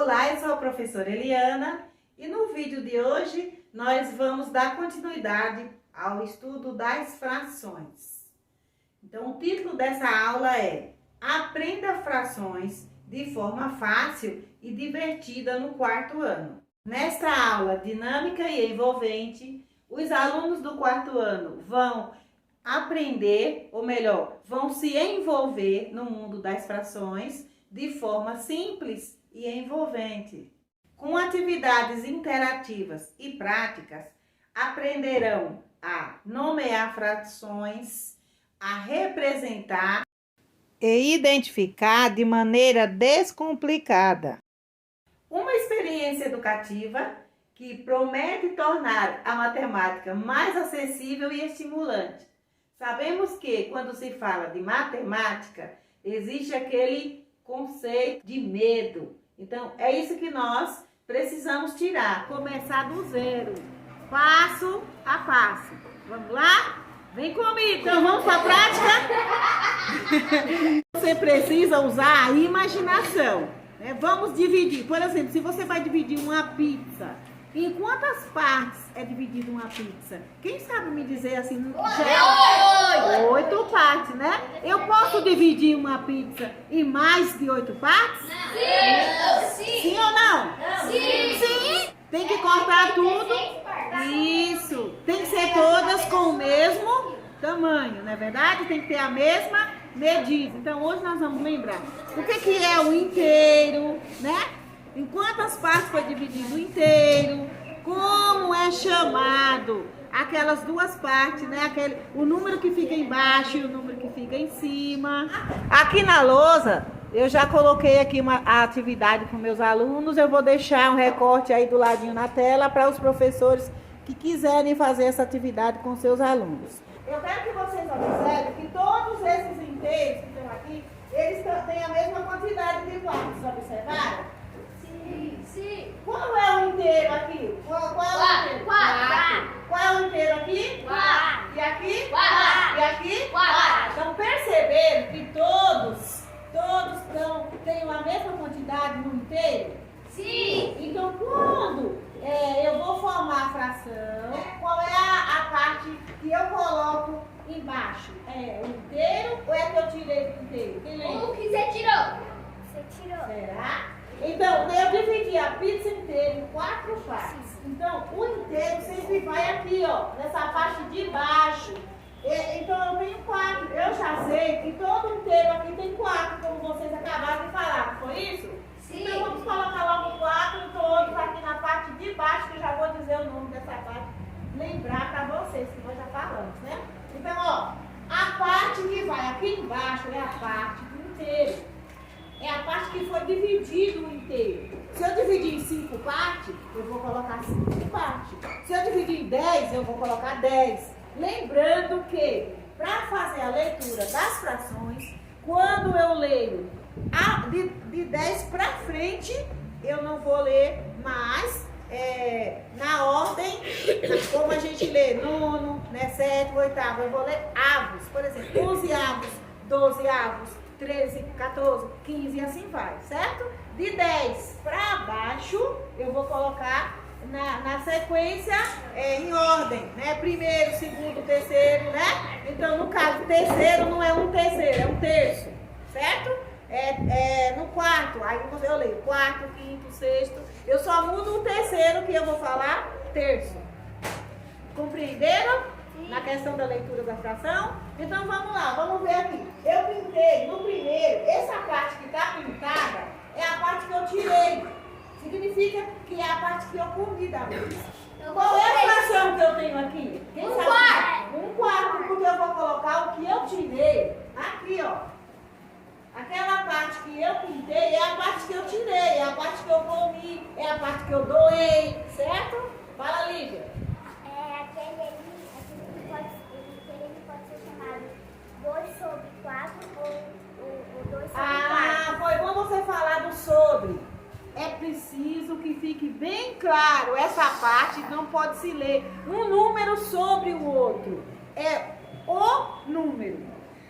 Olá, eu sou a professora Eliana e no vídeo de hoje nós vamos dar continuidade ao estudo das frações. Então, o título dessa aula é Aprenda frações de forma fácil e divertida no quarto ano. Nesta aula dinâmica e envolvente, os alunos do quarto ano vão aprender, ou melhor, vão se envolver no mundo das frações de forma simples e envolvente. Com atividades interativas e práticas, aprenderão a nomear frações, a representar e identificar de maneira descomplicada. Uma experiência educativa que promete tornar a matemática mais acessível e estimulante. Sabemos que, quando se fala de matemática, existe aquele conceito de medo. Então, é isso que nós precisamos tirar. Começar do zero, passo a passo. Vamos lá? Vem comigo! Então, vamos para a prática? Você precisa usar a imaginação. Né? Vamos dividir. Por exemplo, se você vai dividir uma pizza, em quantas partes é dividida uma pizza? Quem sabe me dizer assim? Oito partes, né? Eu posso dividir uma pizza em mais de 8 partes? Sim! Sim ou não? Sim! Sim! Tem que cortar tudo? Isso! Tem que ser todas com o mesmo tamanho, não é verdade? Tem que ter a mesma medida. Então, hoje nós vamos lembrar o que é o inteiro, né? Em quantas partes foi dividido o inteiro, como é chamado aquelas duas partes, né? O número que fica embaixo e o número que fica em cima. Aqui na lousa, eu já coloquei aqui a atividade para os meus alunos. Eu vou deixar um recorte aí do ladinho na tela para os professores que quiserem fazer essa atividade com seus alunos. Eu quero que vocês observem que todos esses inteiros que estão aqui, eles têm a mesma quantidade de partes. Observaram? Sim! Qual é o inteiro aqui? Qual é o inteiro? 4! Qual é o inteiro aqui? 4! E aqui? 4! E aqui? 4! Então perceberam que todos têm a mesma quantidade no inteiro? Sim! Então quando eu vou formar a fração, qual é a parte que eu coloco embaixo? É o inteiro ou é que eu tirei do inteiro? Quem lembra? O que você tirou? Você tirou. Será? Então, eu dividi a pizza inteira em 4 partes. Então, o inteiro sempre vai aqui, ó, nessa parte de baixo. Então, eu tenho 4. Eu já sei que todo inteiro aqui tem 4, como vocês acabaram de falar. Foi isso? Sim. Então, vamos colocar logo 4 todos aqui na parte de baixo, que eu já vou dizer o nome dessa parte. Lembrar para vocês, que nós já falamos, né? Então, ó, a parte que vai aqui embaixo é a parte do inteiro. É a parte que foi dividido o inteiro. Se eu dividir em 5 partes, eu vou colocar 5 partes. Se eu dividir em 10, eu vou colocar 10. Lembrando que, para fazer a leitura das frações, quando eu leio de 10 para frente, eu não vou ler mais na ordem, como a gente lê nono, né, sétimo, oitavo. Eu vou ler avos. Por exemplo, 11 avos, 12 avos, 13, 14, 15 e assim vai, certo? De 10 para baixo, eu vou colocar na sequência em ordem, né? Primeiro, segundo, terceiro, né? Então, no caso, terceiro não é um terceiro, é um terço, certo? No quarto, aí eu leio quarto, quinto, sexto. Eu só mudo o terceiro que eu vou falar terço. Compreenderam? Na questão da leitura da fração. Então vamos lá, vamos ver aqui. Eu pintei no primeiro, essa parte que está pintada é a parte que eu tirei. Significa que é a parte que eu comi da mesa. Qual é a fração que eu tenho aqui? Quem sabe? quarto. Um quarto, porque eu vou colocar o que eu tirei aqui, ó. Aquela parte que eu pintei é a parte que eu tirei, é a parte que eu comi, é a parte que eu doei, certo? Fala, Lívia. Ele pode ser chamado 2 sobre 4 ou 2 sobre 4. Foi bom você falar do sobre. É preciso que fique bem claro, essa parte não pode se ler um número sobre o outro. É o número,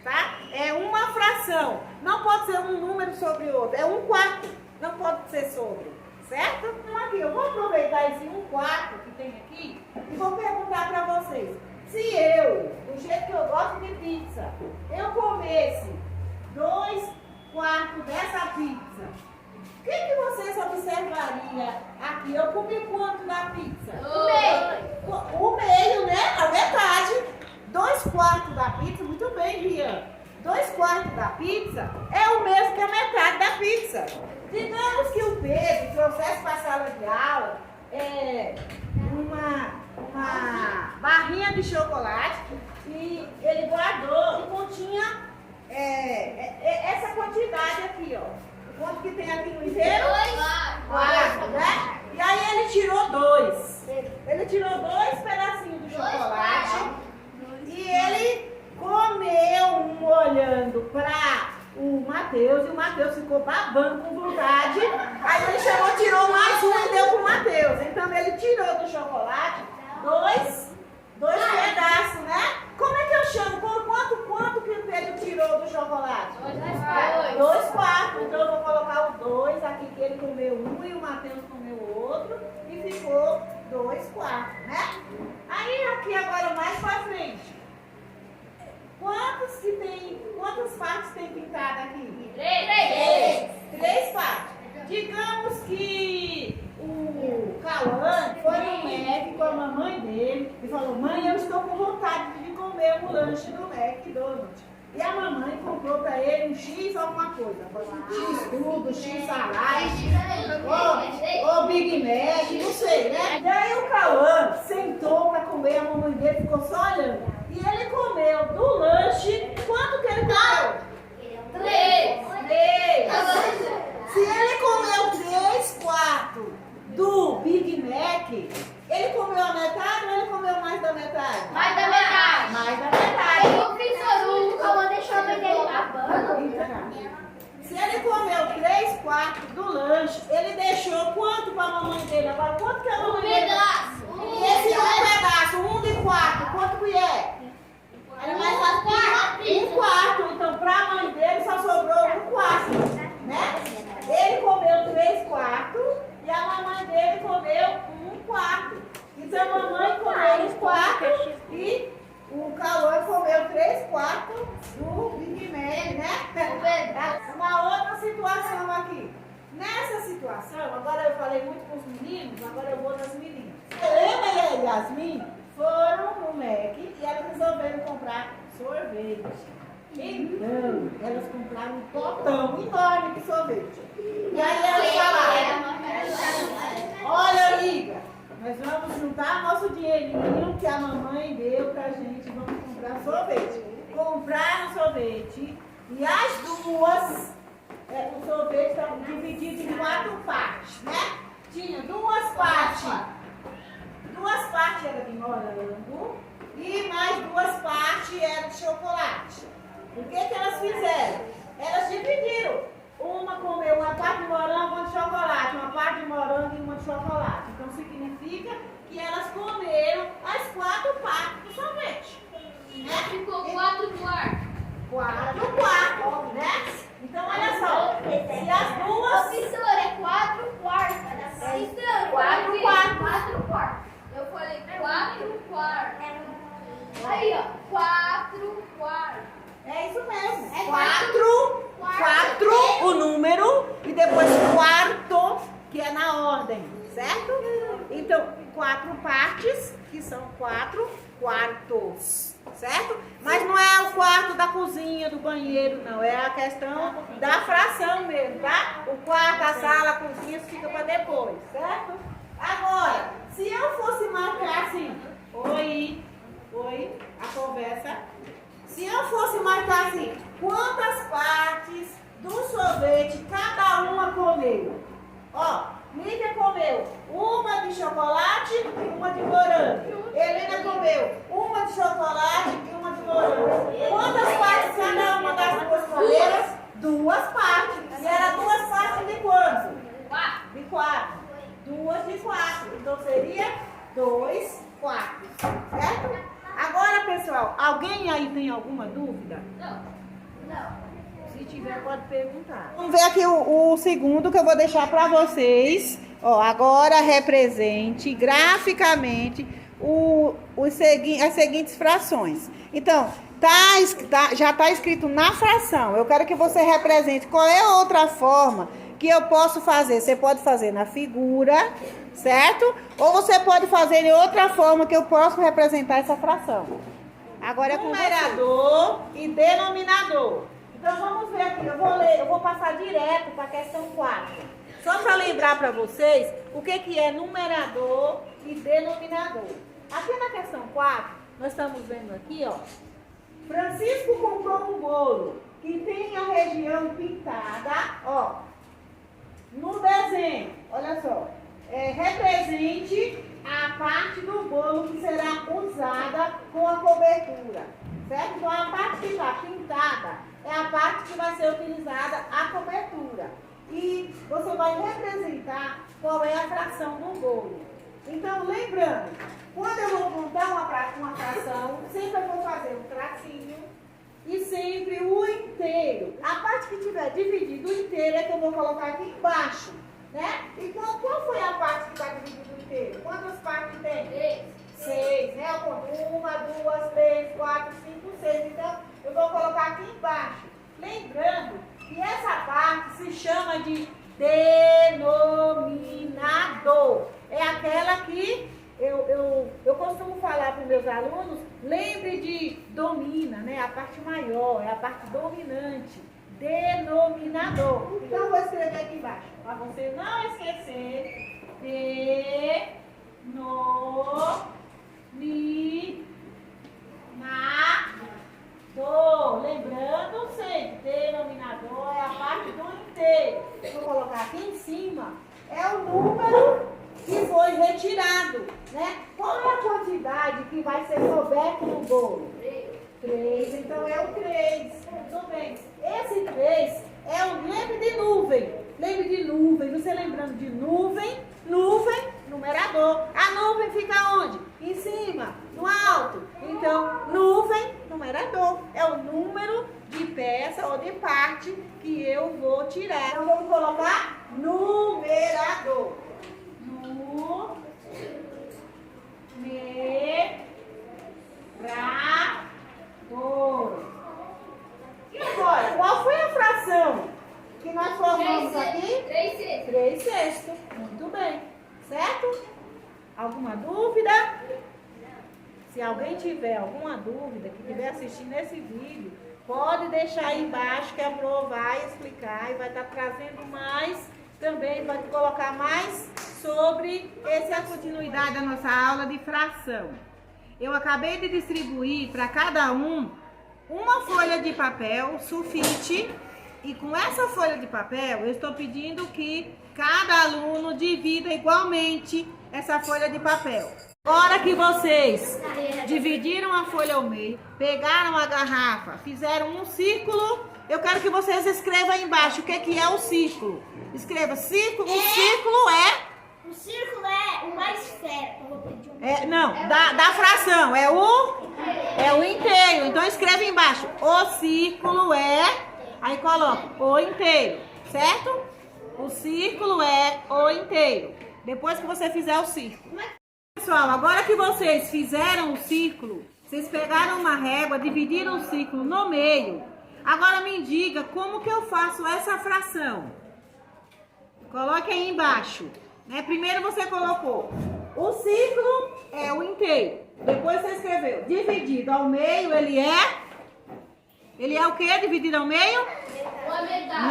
tá? É uma fração. Não pode ser um número sobre o outro. É um quarto. Não pode ser sobre, certo? Então aqui, eu vou aproveitar esse 1/4 que tem aqui e vou perguntar para vocês. Se eu, do jeito que eu gosto de pizza, eu comesse 2/4 dessa pizza, o que vocês observariam aqui? Eu comi quanto da pizza? O meio, né? A metade. 2/4 da pizza, muito bem, Rian. 2/4 da pizza é o mesmo que a metade da pizza. Digamos que o Pedro trouxesse para a sala de aula uma barrinha de chocolate e ele guardou e continha essa quantidade aqui, ó. Quanto que tem aqui no inteiro? 4, né? E aí ele tirou 2. Ele tirou 2 pedacinhos de chocolate e ele comeu um olhando para o Matheus e o Matheus ficou babando com vontade. Aí ele chamou, tirou mais um e deu pro Matheus. Então ele tirou do chocolate 2 pedaços, né? Como é que eu chamo? Quanto que o Pedro tirou do chocolate? 2/4. Então eu vou colocar o 2 aqui, que ele comeu um e o Matheus comeu o outro. E ficou 2/4, né? Aí aqui agora mais pra frente. Quantas partes tem pintada aqui? 3 partes. Digamos que o Cauã foi no Mac com a mamãe dele e falou: mãe, eu estou com vontade de comer um lanche do McDonald's. E a mamãe comprou para ele um X alguma coisa. X tudo, X salada, ou Big Mac, não sei, né? E aí o Cauã sentou para comer, a mamãe dele ficou só olhando. E ele comeu do lanche, quanto que ele comeu? 3. Se ele comeu 3/4 do Big Mac, ele comeu a metade ou ele comeu mais da metade? Mais da metade. Mais da metade. O Cauã deixou a mãe dele babando. Se ele comeu 3/4 do lanche, ele deixou quanto para a mamãe dele? Agora, quanto que a mamãe dele? E esse pedaço, 1/4, quanto que é? Um quarto. Então, para a mãe dele só sobrou 1/4, né? Ele comeu 3/4 e a mamãe dele comeu 1/4. Então, a mamãe comeu 1/4 e o Cauã comeu 3/4 do Big Mac, né? Uma outra situação aqui. Nessa situação, agora eu falei muito com os meninos, agora eu vou nas meninas. Helena e a Yasmin foram no Mac e elas resolveram comprar sorvete. Então, elas compraram um potão enorme de sorvete. E aí elas falaram: olha, amiga, nós vamos juntar nosso dinheirinho que a mamãe deu pra gente, vamos comprar sorvete. Compraram sorvete e as duas, o sorvete estava dividido em 4 partes, né? Tinha 2 partes. 2 partes eram de morango e mais 2 partes eram de chocolate. O que elas fizeram? Elas dividiram. Uma comeu uma parte de morango e uma de chocolate, uma parte de morango e uma de chocolate. Então significa que elas comeram as 4 partes do sorvete. Né? Ficou 4/4. 4/4, né? Então olha só, se as duas... Professora, é 4/4. 4/4. Eu falei 4/4. Aí, ó, 4/4. É isso mesmo. É 4, o número, e depois quarto, que é na ordem, certo? Então, 4 partes, que são 4 quartos, certo? Mas não é o quarto da cozinha, do banheiro, não. É a questão da fração mesmo, tá? O quarto, a sala, a cozinha, isso fica para depois, certo? Agora, se eu fosse marcar assim, oi, a conversa. Se eu fosse marcar assim, quantas partes do sorvete cada uma comeu? Ó, Lívia comeu uma de chocolate e uma de morango. Helena comeu uma de chocolate e uma de morango. Quantas partes cada uma das duas comeram? 2 partes. E era 2 partes de quanto? De 4. 2 de 4. Então seria 2/4. Certo? Agora, pessoal, alguém aí tem alguma dúvida? Não. Se Se tiver, pode perguntar. Vamos ver aqui o segundo que eu vou deixar para vocês. Ó, agora represente graficamente as seguintes frações. Então, já está escrito na fração. Eu quero que você represente qual é a outra forma que eu posso fazer. Você pode fazer na figura, certo? Ou você pode fazer de outra forma que eu posso representar essa fração. Agora é com numerador e denominador. Então vamos ver aqui, eu vou passar direto para a questão 4. Só para lembrar para vocês o que é numerador e denominador. Aqui na questão 4, nós estamos vendo aqui, ó. Francisco comprou um bolo que tem a região pintada, ó, no desenho. Olha só, represente a parte do bolo que será usada com a cobertura, certo? Então a parte que está pintada é a parte que vai ser utilizada a cobertura. E você vai representar qual é a fração do bolo. Então, lembrando, quando eu vou montar uma fração, sempre eu vou fazer um tracinho e sempre o inteiro. A parte que tiver dividido o inteiro é que eu vou colocar aqui embaixo, né? E qual foi a parte que está dividida o inteiro? Quantas partes tem? 6, né? Eu conto 1, 2, 3, 4, 5, 6. Então, eu vou colocar aqui embaixo. Lembrando que essa parte se chama de denominador. É aquela que eu costumo falar para os meus alunos, lembre de domina, né? A parte maior, é a parte dominante. Denominador. Então, eu vou escrever aqui embaixo, para você não esquecer. Denominador. Lembrando sempre, denominador é a parte do inteiro. Vou colocar aqui em cima, é o número que foi retirado, né? Qual é a quantidade que vai ser coberto no bolo? 3, então é o 3. Tudo bem. Esse 3 é o, lembre de nuvem. Lembre de nuvem. Você lembrando de nuvem, numerador. A nuvem fica onde? Em cima, no alto. Então, nuvem, numerador. É o número de peça ou de parte que eu vou tirar. Então, vamos colocar numerador. Numerador. E agora, qual foi a fração que nós formamos aqui? 3 sextos. Muito bem. Certo? Alguma dúvida? Se alguém tiver alguma dúvida, que estiver assistindo esse vídeo, pode deixar aí embaixo que a Pro vai explicar e vai estar trazendo mais, também vai colocar mais sobre a continuidade da nossa aula de fração. Eu acabei de distribuir para cada um uma folha de papel sulfite e com essa folha de papel eu estou pedindo que cada aluno divida igualmente essa folha de papel. Agora que vocês dividiram a folha ao meio, pegaram a garrafa, fizeram um círculo, eu quero que vocês escrevam aí embaixo o que é o círculo. Escreva círculo, o círculo é... O círculo é uma esfera. Da fração, é o inteiro. Então escreve embaixo, o círculo é... Aí coloca o inteiro, certo? O círculo é o inteiro. Depois que você fizer o círculo. Pessoal, agora que vocês fizeram o círculo, vocês pegaram uma régua, dividiram o círculo no meio. Agora me diga como que eu faço essa fração. Coloque aí embaixo. Né? Primeiro você colocou o círculo é o inteiro. Depois você escreveu dividido ao meio, ele é o que? Dividido ao meio?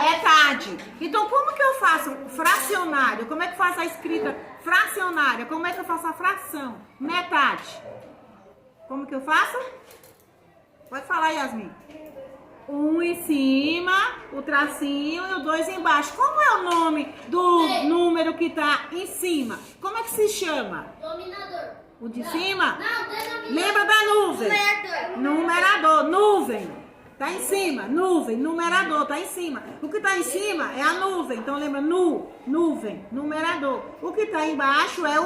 Metade. Então, como que eu faço fracionário? Como é que eu faço a escrita fracionária? Como é que eu faço a fração? Metade. Como que eu faço? Pode falar, Yasmin. 1 em cima, o tracinho e o 2 embaixo. Como é o nome do número que está em cima? Como é que se chama? Dominador. O de cima? Não, denominador. Lembra da nuvem? Numerador. Numerador, nuvem. Tá em cima, nuvem, numerador, tá em cima. O que tá em cima é a nuvem, então lembra, nuvem, numerador. O que tá embaixo é o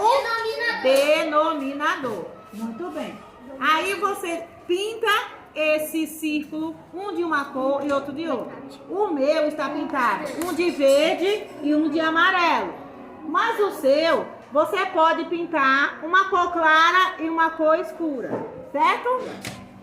denominador. Muito bem. Aí você pinta esse círculo, um de uma cor e outro de outra. O meu está pintado um de verde e um de amarelo. Mas o seu, você pode pintar uma cor clara e uma cor escura, certo?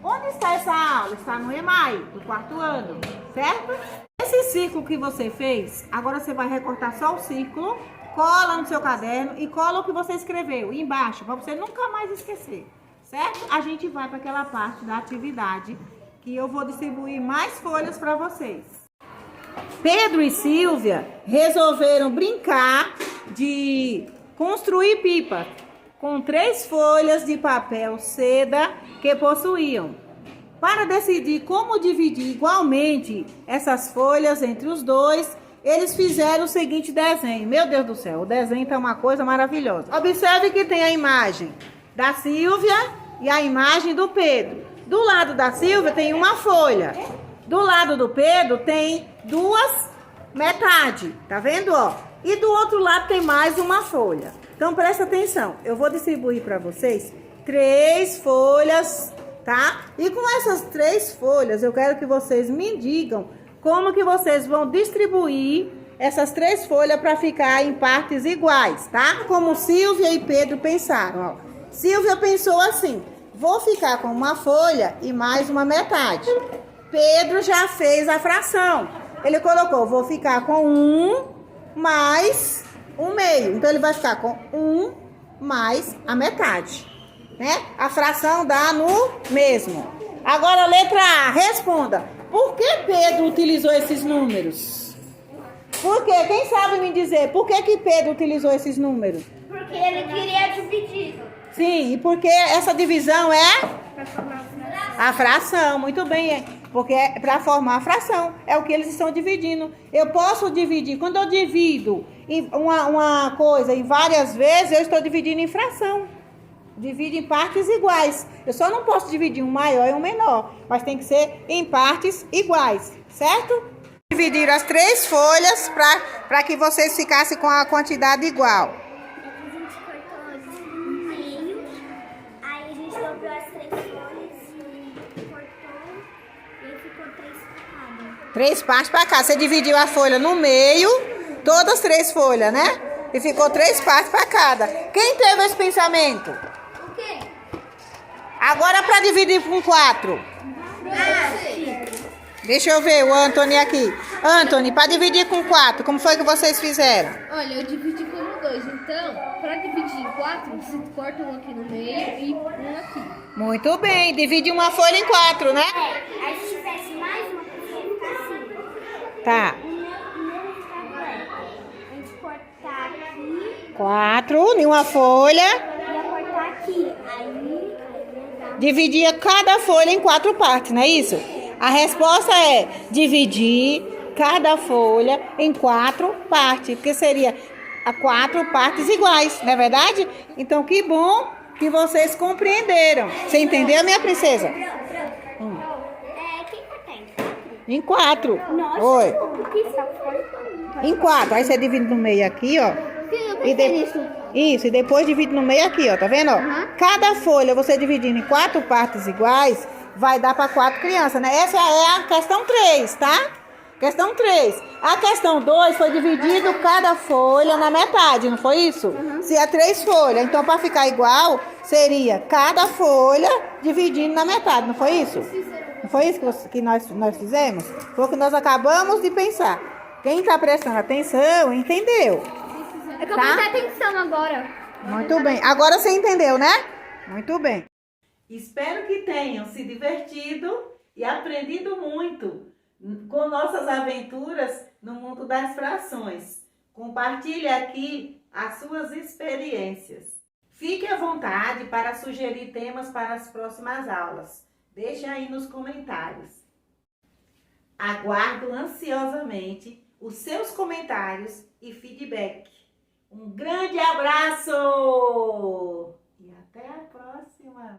Onde está essa aula? Está no EMAI, do 4º ano, certo? Esse círculo que você fez, agora você vai recortar só o círculo, cola no seu caderno e cola o que você escreveu embaixo, para você nunca mais esquecer, certo? A gente vai para aquela parte da atividade que eu vou distribuir mais folhas para vocês. Pedro e Silvia resolveram brincar de construir pipa com 3 folhas de papel seda que possuíam. Para decidir como dividir igualmente essas folhas entre os dois, eles fizeram o seguinte desenho. Meu Deus do céu, o desenho está uma coisa maravilhosa. Observe que tem a imagem da Silvia e a imagem do Pedro. Do lado da Silvia tem uma folha. Do lado do Pedro tem 2 metades. Tá vendo, ó? E do outro lado tem mais uma folha. Então presta atenção. Eu vou distribuir para vocês 3 folhas, tá? E com essas 3 folhas, eu quero que vocês me digam como que vocês vão distribuir essas 3 folhas para ficar em partes iguais, tá? Como Silvia e Pedro pensaram, ó. Silvia pensou assim: vou ficar com uma folha e mais uma metade. Pedro já fez a fração. Ele colocou: vou ficar com 1 mais 1/2. Então ele vai ficar com 1 mais a metade, né? A fração dá no mesmo. Agora, letra A, responda. Por que Pedro utilizou esses números? Por quê? Quem sabe me dizer por que Pedro utilizou esses números? Porque ele queria dividir. Sim, e porque essa divisão é a fração. Muito bem, porque é para formar a fração. É o que eles estão dividindo. Eu posso dividir. Quando eu divido uma coisa em várias vezes, eu estou dividindo em fração. Divido em partes iguais. Eu só não posso dividir um maior e um menor, mas tem que ser em partes iguais, certo? Dividir as 3 folhas para que vocês ficassem com a quantidade igual. A gente cortou no meio, aí a gente dobrou as 3 folhas e cortou, e aí ficou 3 para cada. 3 partes para cá. Você dividiu a folha no meio, todas as 3 folhas, né? E ficou 3 partes para cada. Quem teve esse pensamento? O quê? Agora para dividir com 4. Deixa eu ver o Anthony aqui. Anthony, para dividir com 4, como foi que vocês fizeram? Olha, eu dividi como 2. Então, para dividir em 4, você corta um aqui no meio e um aqui. Muito bem, divide uma folha em 4, né? Aí se tivesse mais uma pessoa, ia ficar assim. Tá. O meu está a gente cortar aqui, 4 em uma folha. ia cortar aqui. Aí ia dar. Dividia cada folha em 4 partes, não é isso? A resposta é dividir cada folha em 4 partes, porque seria 4 partes iguais, não é verdade? Então, que bom que vocês compreenderam. Você entendeu, minha princesa? Quem corta Em 4. Nossa, Oi. por que você corta? Em 4. Aí você divide no meio aqui, ó. Isso, e depois divide no meio aqui, ó. Tá vendo, ó? Cada folha você dividindo em 4 partes iguais, vai dar para 4 crianças, né? Essa é a questão 3, tá? Questão 3. A questão 2 foi dividido cada folha na metade, não foi isso? Se é 3 folhas. Então, para ficar igual, seria cada folha dividindo na metade, não foi isso? Não foi isso que nós fizemos? Foi o que nós acabamos de pensar. Quem está prestando atenção, entendeu? É que eu prestei atenção agora. Muito bem. Agora você entendeu, né? Muito bem. Espero que tenham se divertido e aprendido muito com nossas aventuras no mundo das frações. Compartilhe aqui as suas experiências. Fique à vontade para sugerir temas para as próximas aulas. Deixe aí nos comentários. Aguardo ansiosamente os seus comentários e feedback. Um grande abraço! E até a próxima!